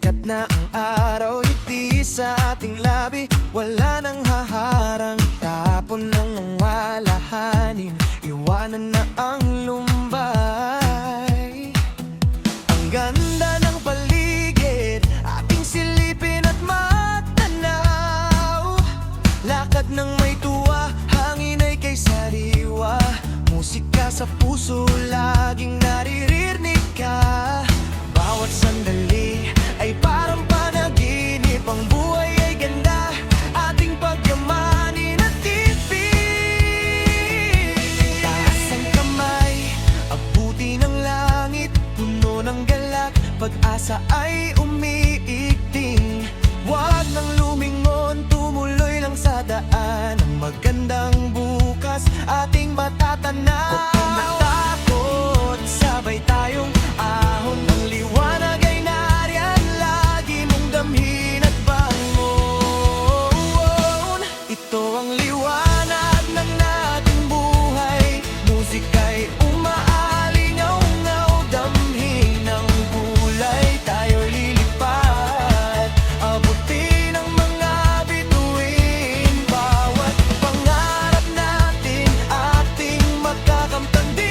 Sikat na ang araw, ngiti sa ating labi, wala nang haharang. Tapon ng mga lahanin, iwanan na ang lumbay. Ang ganda ng paligid, ating silipin at matanaw. Lakad ng may tuwa, hangin ay kay sariwa. Musika sa puso, laging naririnig ka. Bawat sandali ay parang panaginip. Ang buhay ay ganda, ating pagyamanin at tipid. Taas ang kamay, abuti ng langit, puno ng galak, pag-asa ay umiigting. Huwag nang lumingon, tumuloy lang sa daan. Ang magandang bukas, ating matatanaw. Huwag kang matakot, sabay tayong ahon. Ang liwanag ay nariyan, lagi mong damhin at bangon. Ito ang liwanag ng ating buhay, musika'y umaalingaw-ngaw, damhin ang kulay, tayo'y lilipad. Abutin ang mga bituin, bawat pangarap natin ating magkakamtan din.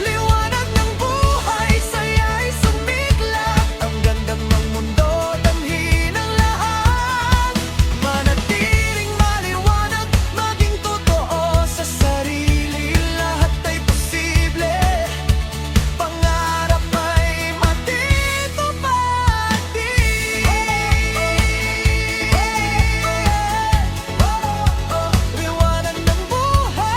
Liwanag ng buhay, saya'y sumiklap. Ang ganda ng mundo, damhin ang lahat. Manatiling maliwanag, maging totoo sa sarili, lahat ay posible. Pangarap ay matitupad din. Liwanag ng buhay.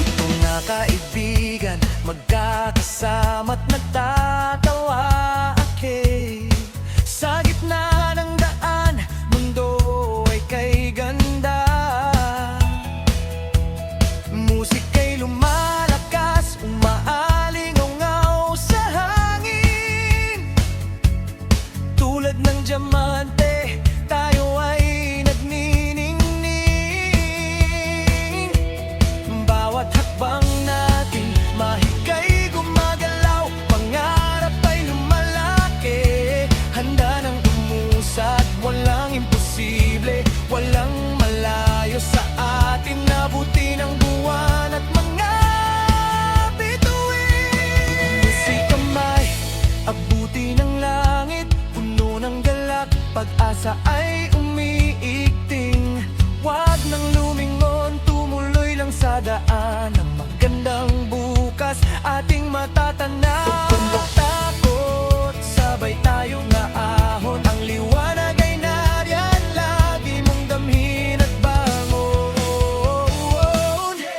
Ito nga kaibigan, magkakasama't nagtatawa. Sa gitna ng daan, mundo ay kay ganda. Musika'y lumalakas, umaalingaw-ngaw sa hangin. Tulad ng diamante, tayo ay nagniningning. Bawat hakbang natin, mahikay gumagalaw. Pangarap ay lumalaki, handa ng umusad. Walang imposible, walang malayo sa atin. Nabuti ng buwan at mga bituin. Musika may abuti ng langit, puno ng galak, pag-asa ay umiigting. Huwag nang lumingon, tumuloy lang sa daan. Ang magandang bukas, ating matatanaw. Huwag kang matakot, sabay tayong naahon. Ang liwanag ay nariyan, lagi mong damhin at bangon.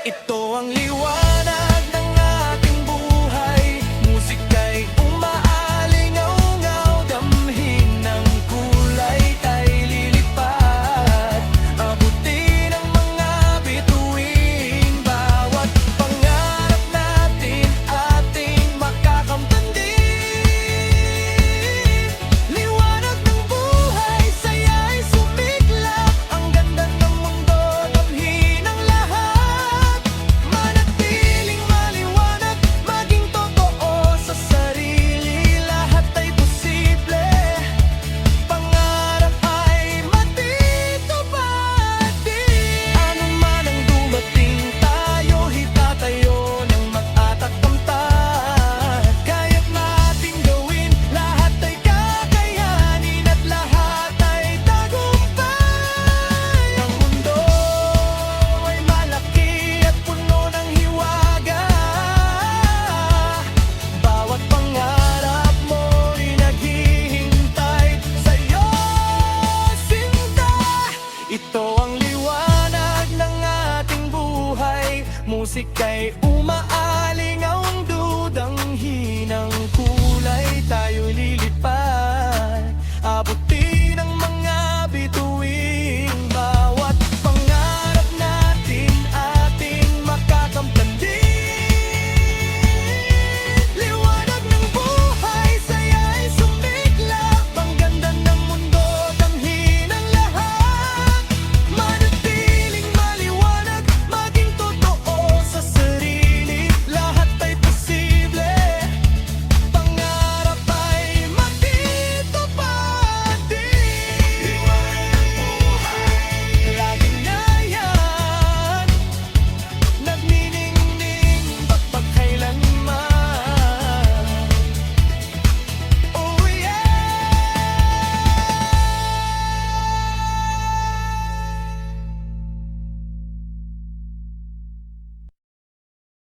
Ito ang liwanag ng ating buhay, musika'y umaalingaw-ngaw, damhin ang kulay, tayo'y lilipad. Abutin ang mga bituin, bawat pangarap natin ating makakamtan din. Liwanag ng buhay, saya'y sumiklap. Ang ganda ng mundo, damhin ang lahat. Manatiling maliwanag, maging totoo sa sarili, lahat ay posible. Pangarap ay matitupad din. Ano man ang dumating, tayo hitatayo ng mag-atak tamtad. Kaya't nating gawin, lahat ay kakayanin at lahat ay tagumpay. Ang mundo ay malaki at puno ng hiwaga. Bawat pangarap mo'y naghihintay sa'yo, sinta. Ito ang liwanag ng ating buhay, musika'y